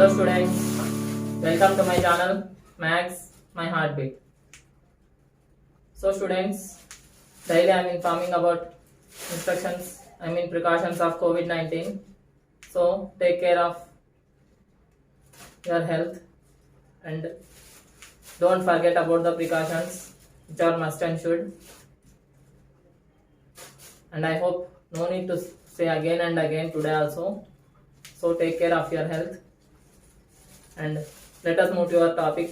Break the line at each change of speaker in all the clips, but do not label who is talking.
Hello students, welcome to my channel Max My Heartbeat. So students, daily I am informing about precautions of COVID-19. So take care of your health and don't forget about the precautions which are must and should. And I hope no need to say again and again today also. So take care of your health. And let us move to our topic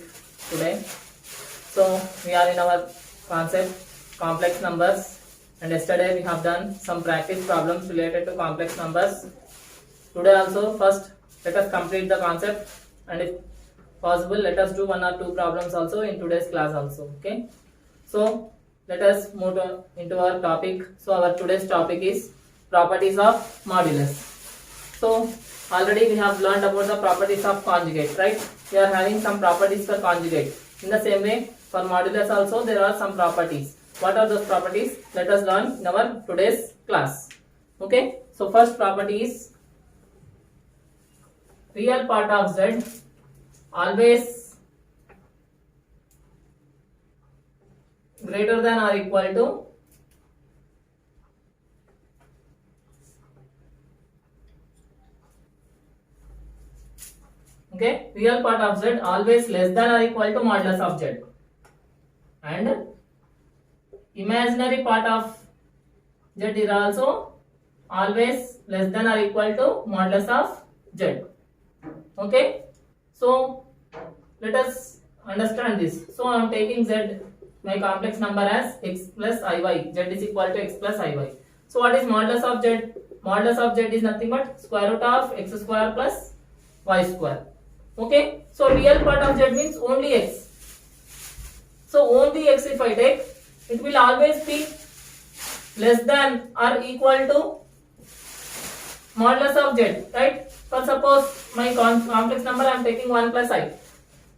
today. So we are in our concept complex numbers, and yesterday we have done some practice problems related to complex numbers. Today also first let us complete the concept, and if possible let us do one or two problems also in today's class also. Okay, so let us move into our topic. So our today's topic is properties of modulus. So already we have learned about the properties of conjugate, right? We are having some properties for conjugate. In the same way, for modulus also there are some properties. What are those properties? Let us learn in our today's class. Okay. So first property is real part of z always greater than or equal to real part of z always less than or equal to modulus of z, and imaginary part of z is also always less than or equal to modulus of z. Okay, so let us understand this. So I am taking z, my complex number, as x plus iy. Z is equal to x plus iy. So what is modulus of z? Modulus of z is nothing but square root of x square plus y square. Okay, so real part of z means only x. So only x if I take, it will always be less than or equal to modulus of z, right? For suppose my complex number I am taking 1 plus I.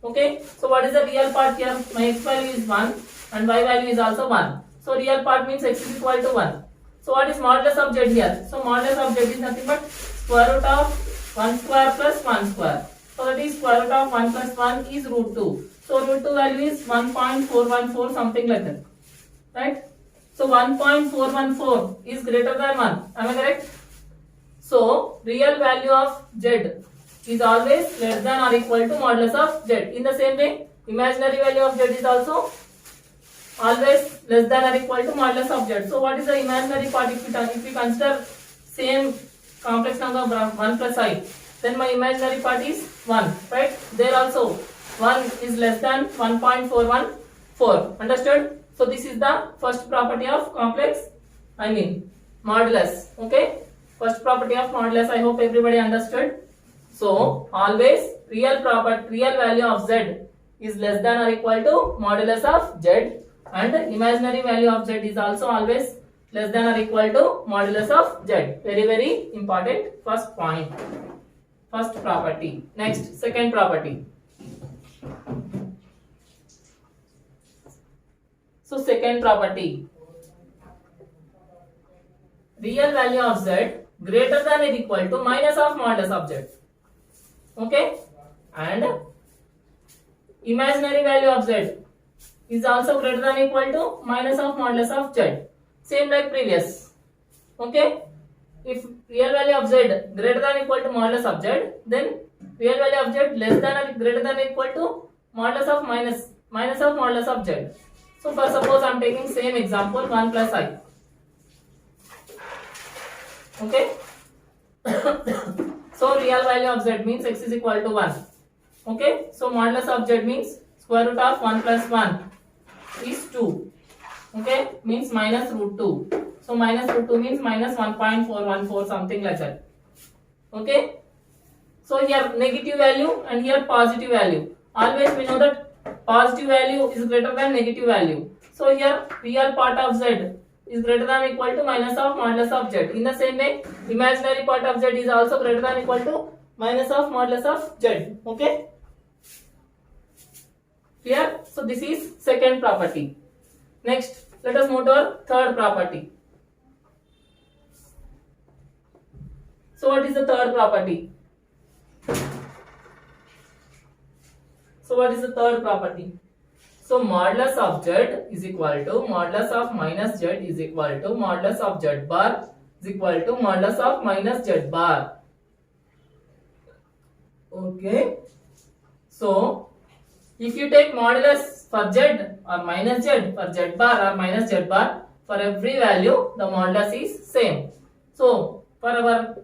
Okay, so what is the real part here? My x value is 1 and y value is also 1. So real part means x is equal to 1. So what is modulus of z here? So modulus of z is nothing but square root of 1 square plus 1 square. So that is square root of 1 plus 1 is root 2. So root 2 value is 1.414, something like that. Right? So 1.414 is greater than 1. Am I correct? So real value of z is always less than or equal to modulus of z. In the same way, imaginary value of z is also always less than or equal to modulus of z. So what is the imaginary part? If we consider same complex number of 1 plus I, then my imaginary part is 1, right? There also 1 is less than 1.414. Understood? So this is the first property of complex, modulus. Okay? First property of modulus, I hope everybody understood. So always real value of z is less than or equal to modulus of z, and imaginary value of z is also always less than or equal to modulus of z. Very, very important first point. First property. Next, second property. So second property, real value of z greater than or equal to minus of modulus of z. Okay, and imaginary value of z is also greater than or equal to minus of modulus of z. Same like previous. Okay, if real value of z greater than or equal to modulus of z, then real value of z less than or greater than or equal to modulus of minus of modulus of z. So for suppose I am taking same example 1 plus I. Okay. So real value of z means x is equal to 1. Okay. So modulus of z means square root of 1 plus 1 is 2. Okay. Means minus root 2. So minus root 2 means minus 1.414, something like that. Okay. So here negative value and here positive value. Always we know that positive value is greater than negative value. So here real part of z is greater than or equal to minus of modulus of z. In the same way, imaginary part of z is also greater than or equal to minus of modulus of z. Okay? Clear? So this is second property. Next, let us move to our third property. So what is the third property? So what is the third property? So modulus of z is equal to modulus of minus z is equal to modulus of z bar is equal to modulus of minus z bar. Okay. So if you take modulus for z or minus z, for z bar or minus z bar, for every value the modulus is same. So for our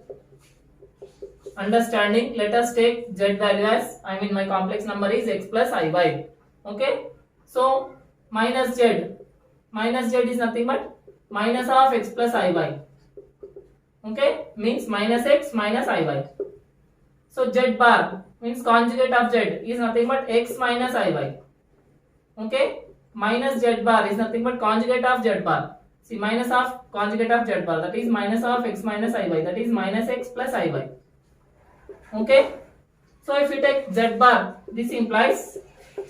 understanding, let us take z value as, my complex number is x plus iy. Okay. So minus z is nothing but minus of x plus iy. Okay, means minus x minus iy. So z bar means conjugate of z is nothing but x minus iy. Okay, minus z bar is nothing but conjugate of z bar. See, minus of conjugate of z bar, that is minus of x minus iy, that is minus x plus iy. Okay, so if you take z bar, this implies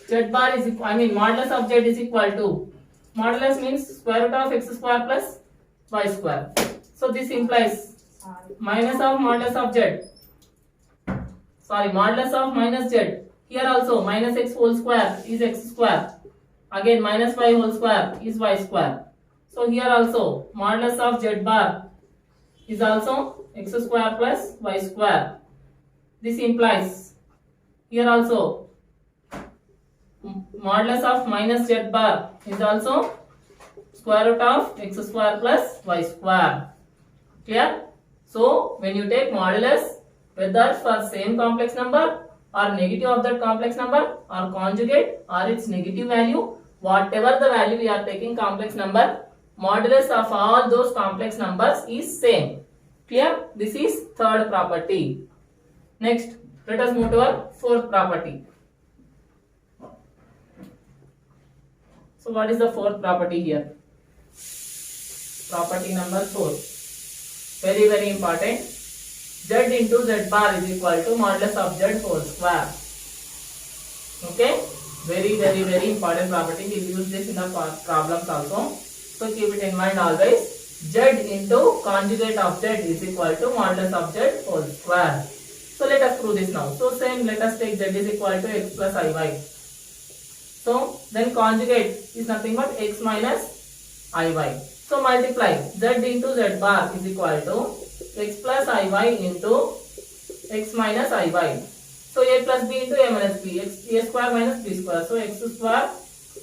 z bar is modulus of z is equal to, modulus means square root of x square plus y square. So this implies minus of modulus of z, modulus of minus z. Here also minus x whole square is x square, again minus y whole square is y square. So here also modulus of z bar is also x square plus y square. This implies here also modulus of minus z bar is also square root of x square plus y square. Clear? So when you take modulus, whether for same complex number or negative of that complex number or conjugate or its negative value, whatever the value we are taking complex number, modulus of all those complex numbers is same. Clear? This is third property. Next, let us move to our fourth property. So what is the fourth property here? Property number 4. Very, very important. Z into Z bar is equal to modulus of Z whole square. Okay? Very, very, very important property. We will use this in the problems also. So keep it in mind always. Z into conjugate of Z is equal to modulus of Z whole square. So let us prove this now. So same, let us take Z is equal to x plus iy. So then conjugate is nothing but x minus iy. So multiply z into z bar is equal to x plus iy into x minus iy. So a plus b into a minus b, a square minus b square. So x square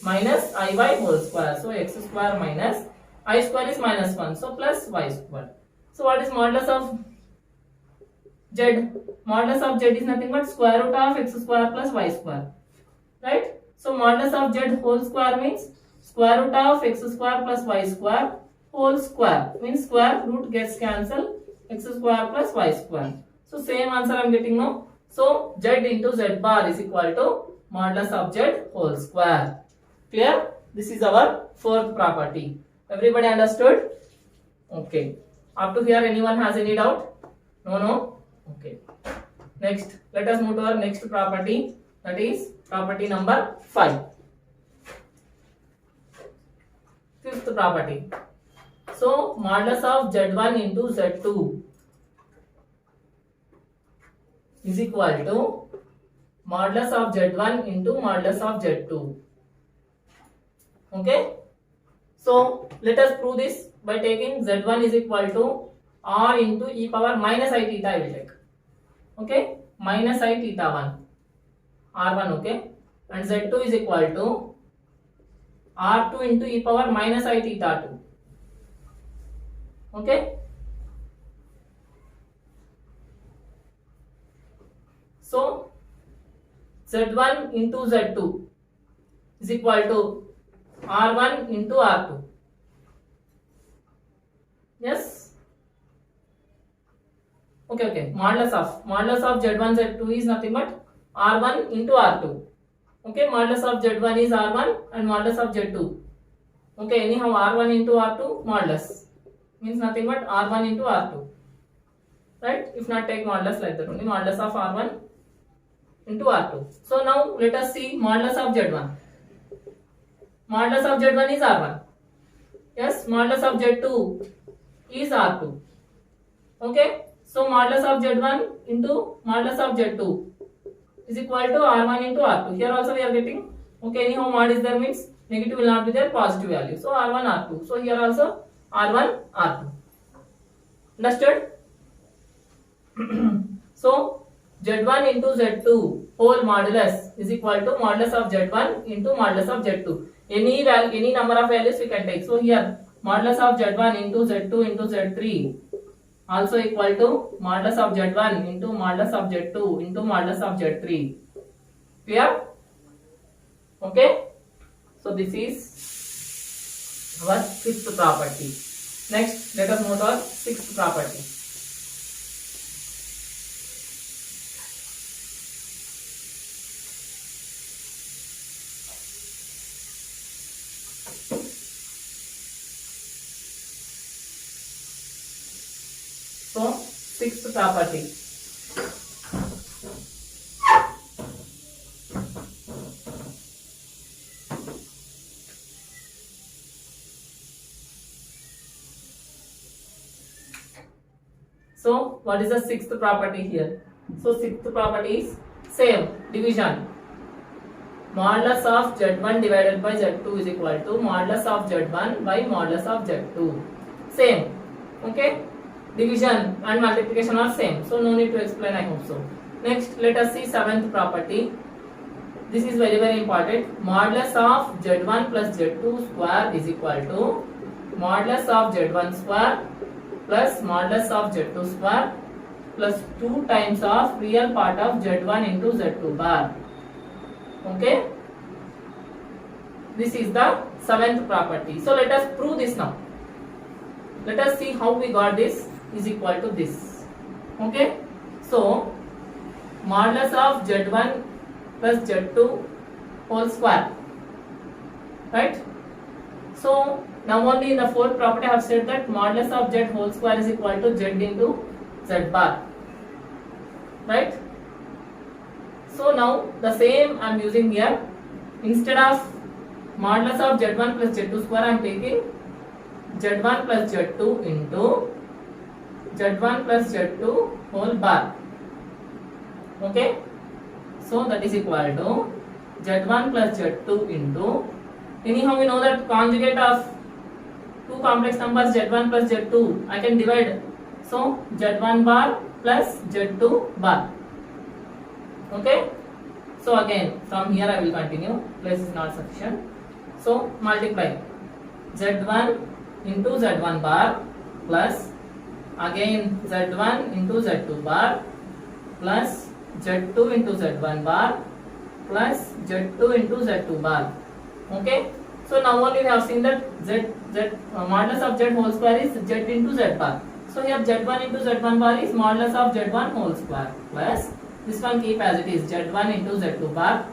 minus iy whole square. So x square minus I square is minus 1. So plus y square. So what is modulus of z? Modulus of z is nothing but square root of x square plus y square. Right? So modulus of z whole square means square root of x square plus y square whole square, means square root gets cancelled, x square plus y square. So same answer I am getting now. So z into z bar is equal to modulus of z whole square. Clear? This is our fourth property. Everybody understood? Okay. Up to here anyone has any doubt? No? Okay. Next, let us move to our next property, that is property number 5. Fifth property. So modulus of z1 into z2 is equal to modulus of z1 into modulus of z2. Okay. So let us prove this by taking z1 is equal to r into e power minus I theta I will take. Okay. Minus I theta 1. R1, okay, and Z2 is equal to R2 into e power minus I theta 2. Okay. So Z1 into Z2 is equal to R1 into R2. Yes. Okay. Modulus of Z1 Z2 is nothing but R1 into R2. Okay, modulus of Z1 is R1 and modulus of Z2. Okay, anyhow R1 into R2 modulus means nothing but R1 into R2. Right? If not take modulus like that only, modulus of R1 into R2. So now let us see modulus of Z1. Modulus of Z1 is R1. Yes, modulus of Z2 is R2. Okay, so modulus of Z1 into modulus of Z2. is equal to R1 into R2. Here also we are getting, okay, anyhow mod is there means negative will not be there, positive value. So R1 R2. So here also R1 R2. Understood? So Z1 into Z2 whole modulus is equal to modulus of Z1 into modulus of Z2. Any value, any number of values we can take. So here modulus of Z1 into Z2 into Z3 also equal to modulus of Z1 into modulus of Z2 into modulus of Z3. Clear? Okay. So this is our fifth property. Next, let us move to our sixth property. So, sixth property. So, what is the sixth property here? So, sixth property is same division. Modulus of Z1 divided by Z2 is equal to modulus of Z1 by modulus of Z2. Same. Okay? Division and multiplication are same. So, no need to explain, I hope so. Next, let us see seventh property. This is very, very important. Modulus of Z1 plus Z2 square is equal to modulus of Z1 square plus modulus of Z2 square plus 2 times of real part of Z1 into Z2 bar. Okay? This is the seventh property. So let us prove this now. Let us see how we got this is equal to this. Okay? So modulus of Z1 plus Z2 whole square. Right? So now only in the fourth property I have said that modulus of Z whole square is equal to Z into Z bar. Right? So now the same I am using here. Instead of modulus of Z1 plus Z2 square I am taking Z1 plus Z2 into Z1 plus Z2 whole bar. Okay? So that is equal to Z1 plus Z2 into, anyhow we know that conjugate of two complex numbers Z1 plus Z2 I can divide. So Z1 bar plus Z2 bar. Okay? So again from here I will continue. Place is not sufficient. So multiply Z1 into Z1 bar plus again Z1 into Z2 bar plus Z2 into Z1 bar plus Z2 into Z2 bar. Okay? So now only we have seen that modulus of Z whole square is Z into Z bar. So here Z1 into Z1 bar is modulus of Z1 whole square plus this one keep as it is Z1 into Z2 bar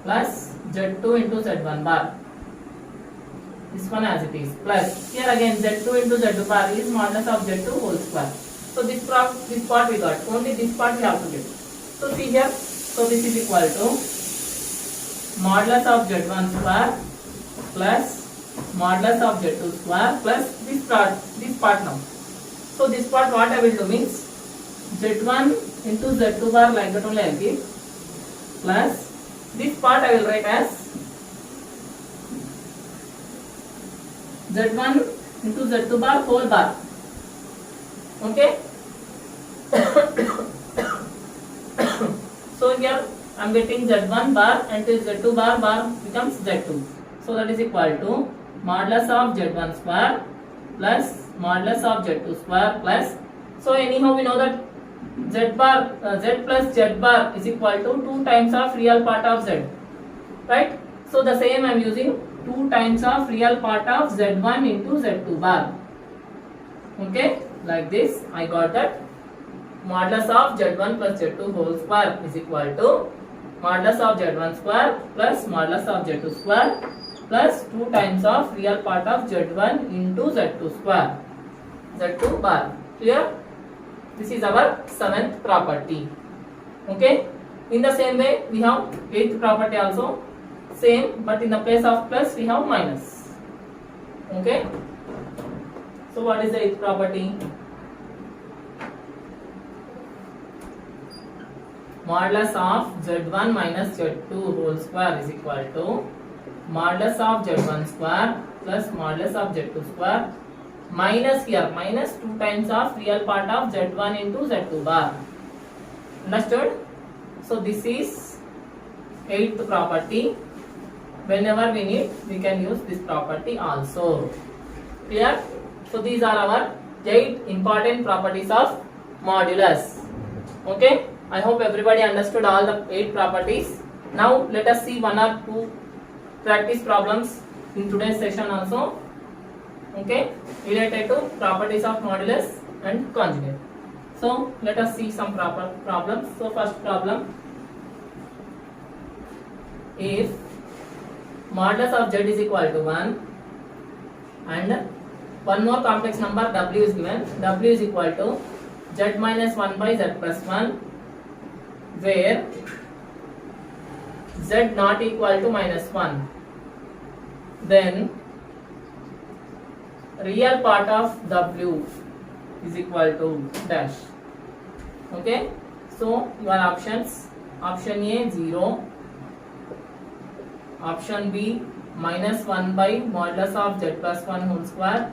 plus Z2 into Z1 bar. This one as it is plus here again Z2 into Z2 bar is modulus of Z2 whole square. So this part we got, only this part we have to get. So see here, so this is equal to modulus of Z1 square plus modulus of Z2 square plus this part now. So this part what I will do means Z1 into Z2 bar like that only I will give plus this part I will write as Z1 into Z2 bar whole bar. Okay? So here I am getting Z1 bar and Z2 bar becomes Z2. So that is equal to modulus of Z1 square plus modulus of Z2 square plus, so anyhow we know that Z plus Z bar is equal to 2 times of real part of Z. Right? So the same I am using 2 times of real part of Z1 into Z2 bar. Okay? Like this I got that modulus of Z1 plus Z2 whole square is equal to modulus of Z1 square plus modulus of Z2 square plus 2 times of real part of Z1 into Z2 square, Z2 bar. Clear? This is our seventh property. Okay? In the same way we have eighth property also same, but in the place of plus we have minus. Okay? So what is the eighth property? modulus of z1 minus z2 whole square is equal to modulus of z1 square plus modulus of z2 square minus here minus 2 times of real part of z1 into z2 bar. Understood? So this is 8th property. Whenever we need, we can use this property also. Clear? So these are our 8 important properties of modulus. Okay? I hope everybody understood all the 8 properties. Now let us see 1 or 2 practice problems in today's session also. Okay? Related to properties of modulus and conjugate. So let us see some problems. So first problem, if modulus of z is equal to 1 and one more complex number w is given, w is equal to z minus 1 by z plus 1, where z not equal to minus 1, then real part of w is equal to dash. Okay, so your options: option A 0, option B minus 1 by modulus of z plus 1 whole square,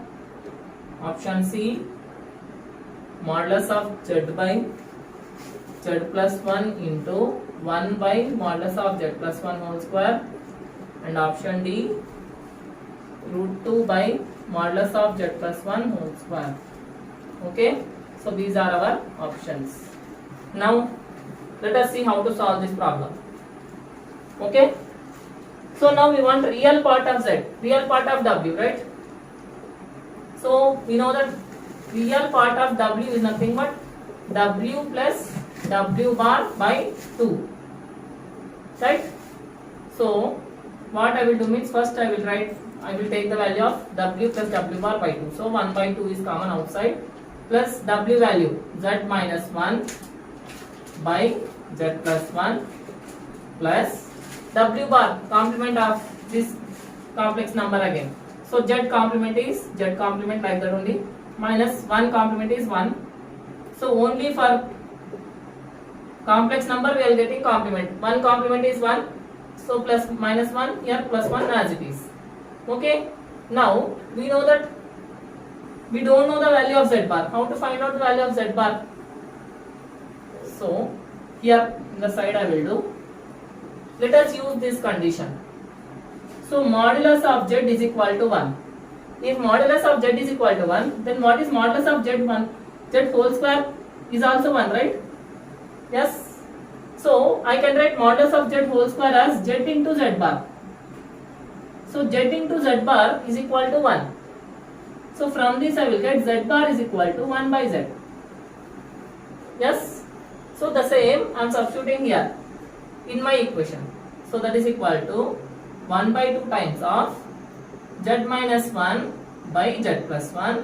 option C modulus of z by z plus 1 into 1 by modulus of z plus 1 whole square, and option D root 2 by modulus of z plus 1 whole square. Okay, so these are our options. Now let us see how to solve this problem. Okay, so now we want real part of z, real part of w, right? So we know that real part of w is nothing but w plus w bar by 2, right? So what I will do means, first I will take the value of w plus w bar by 2. So 1 by 2 is common outside, plus w value z minus 1 by z plus 1 plus w bar complement of this complex number again. So z complement like that only, minus 1 complement is 1. So only for complex number we are getting complement. 1 complement is 1. So plus minus 1 here, plus 1 as it is. Okay. Now we know that we don't know the value of z bar. How to find out the value of z bar? So here in the side I will do. Let us use this condition. So modulus of z is equal to 1. If modulus of z is equal to 1, then what is modulus of z1? Z whole square is also 1, right? Yes. So I can write modulus of z whole square as z into z bar. So z into z bar is equal to 1. So from this I will get z bar is equal to 1 by z. Yes. So the same I am substituting here in my equation. So that is equal to 1 by 2 times of z minus 1 by z plus 1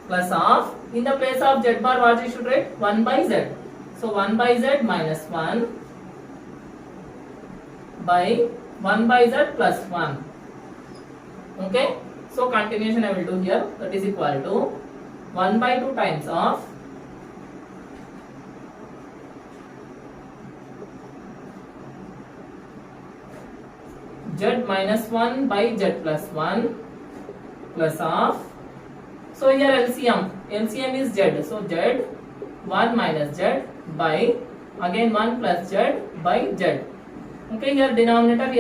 plus of, in the place of z bar what we should write? 1 by z. So 1 by z minus 1 by 1 by z plus 1. Okay. So continuation I will do here. That is equal to 1 by 2 times of z minus 1 by z plus 1 plus of, so here LCM is z, so z 1 minus z by again 1 plus z by z. Okay, here denominator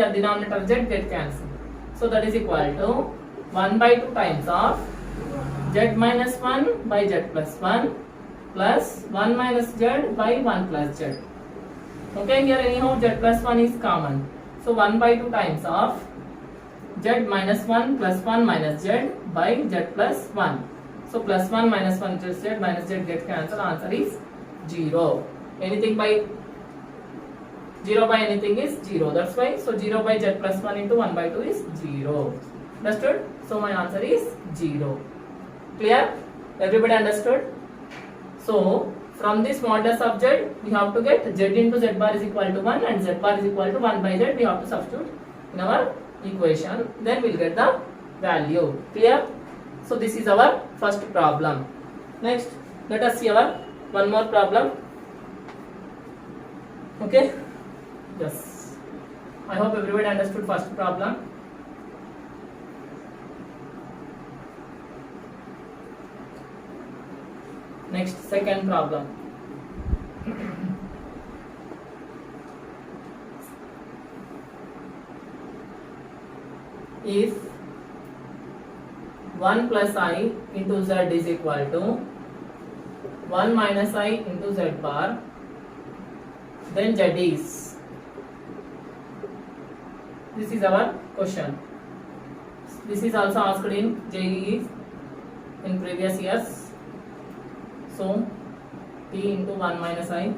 z get cancelled. So that is equal to 1 by 2 times of z minus 1 by z plus 1 plus 1 minus z by 1 plus z. Okay, here anyhow z plus 1 is common. So 1 by 2 times of z minus 1 plus 1 minus z by z plus 1. So plus 1 minus 1 z minus z get cancelled. Answer is 0. Anything by 0 by anything is 0. That's why. So 0 by z plus 1 into 1 by 2 is 0. Understood? So my answer is 0. Clear? Everybody understood? So from this modulus of z, we have to get z into z bar is equal to 1 and z bar is equal to 1 by z. We have to substitute in our equation. Then we will get the value. Clear? So this is our first problem. Next, let us see our one more problem. Okay, yes, I hope everybody understood first problem. Next, second problem. If 1 plus I into Z is equal to 1 minus I into Z bar, then Z is. This is our question. This is also asked in JEE in previous years. So T into 1 minus I,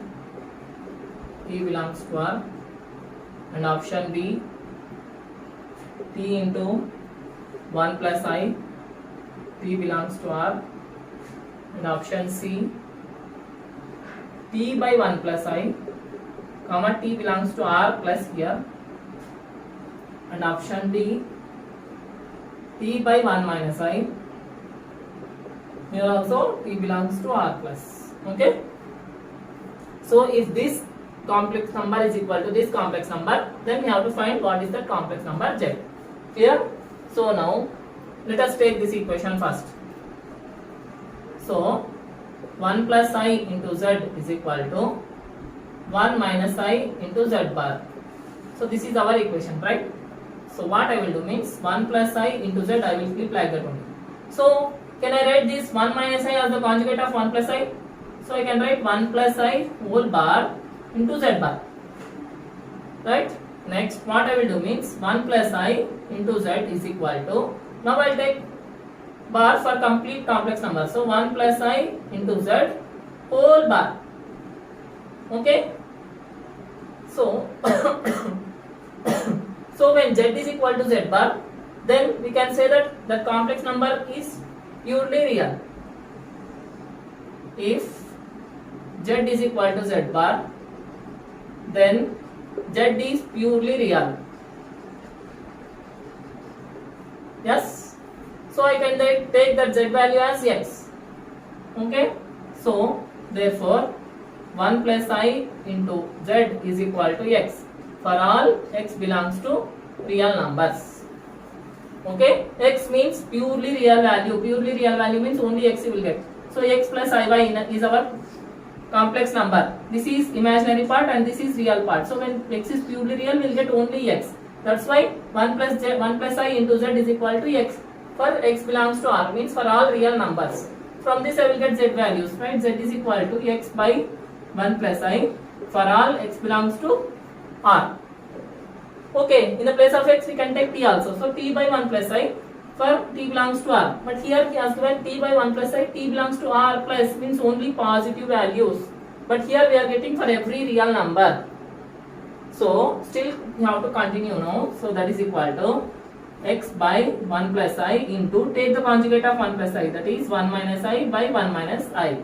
T belongs to R, and option B, T into 1 plus I, T belongs to R, and option C, T by 1 plus I, comma T belongs to R plus here, and option D, T by 1 minus I, here also T belongs to R plus. Okay. So if this complex number is equal to this complex number, then we have to find what is the complex number Z. Clear? So now let us take this equation first. So 1 plus I into Z is equal to 1 minus I into Z bar. So this is our equation, right? So what I will do means 1 plus I into Z, I will keep like that only. So can I write this 1 minus I as the conjugate of 1 plus I? So I can write 1 plus I whole bar into Z bar. Right? Next, what I will do means 1 plus I into Z is equal to, now I will take bar for complete complex number. So 1 plus I into Z whole bar. Okay? So, so when Z is equal to Z bar, then we can say that the complex number is purely real. If Z is equal to Z bar, then Z is purely real. Yes? So I can take that Z value as X. Okay? So therefore 1 plus I into Z is equal to X for all X belongs to real numbers. Okay? X means purely real value. Purely real value means only X you will get. So X plus Iy is our complex number. This is imaginary part and this is real part. So when X is purely real, we will get only X. That's why 1 plus I into Z is equal to X for X belongs to R, means for all real numbers. From this I will get Z values, right? Z is equal to X by 1 plus I for all X belongs to R. Okay, in the place of X we can take T also. So T by 1 plus I for T belongs to R. But here he has given T by 1 plus I, T belongs to R plus means only positive values. But here we are getting for every real number. So still we have to continue now. So that is equal to X by 1 plus I into, take the conjugate of 1 plus I, that is 1 minus I by 1 minus I.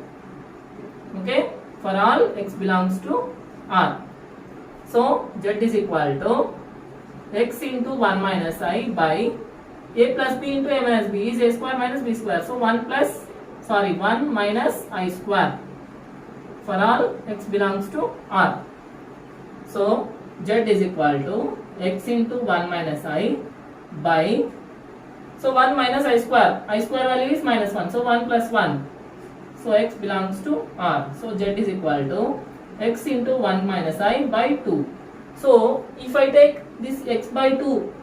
Okay, for all X belongs to R. So Z is equal to X into 1 minus I by A plus B into A minus B is A square minus B square. So 1 minus I square for all X belongs to R. So Z is equal to X into 1 minus I by, so 1 minus I square value is minus 1, so 1 plus 1, so X belongs to R. So Z is equal to X into 1 minus I by 2. So if I take this X by 2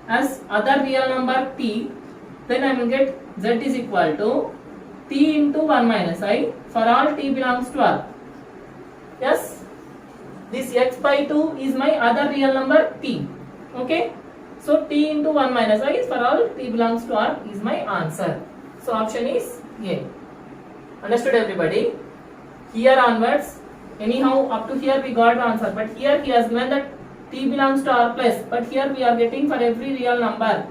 as other real number T, then I will get Z is equal to T into 1 minus I for all T belongs to R. Yes, this X by 2 is my other real number T. Okay, so T into 1 minus I is for all T belongs to R is my answer. So option is A. Understood everybody? Here onwards, anyhow up to here we got the answer, but here he has given that T belongs to R plus, but here we are getting for every real number,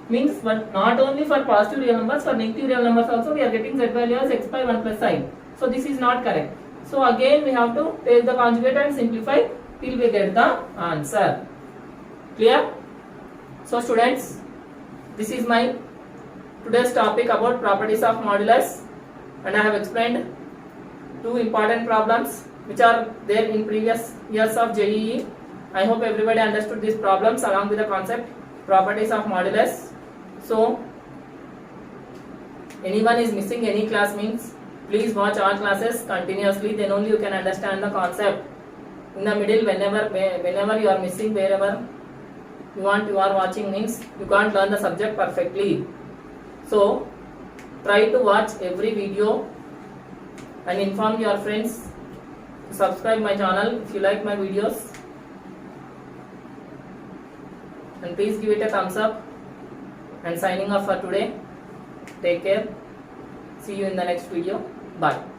means but not only for positive real numbers, for negative real numbers also we are getting Z value as X by 1 plus I. So this is not correct. So again we have to take the conjugate and simplify till we get the answer. Clear? So students, this is my today's topic about properties of modulus, and I have explained two important problems. which are there in previous years of JEE. I hope everybody understood these problems along with the concept, properties of modulus. So anyone is missing any class means please watch all classes continuously, then only you can understand the concept. In the middle, whenever you are missing, wherever you are watching means you can't learn the subject perfectly. So try to watch every video and inform your friends to subscribe my channel if you like my videos, and please give it a thumbs up. And signing off for today. Take care. See you in the next video. Bye.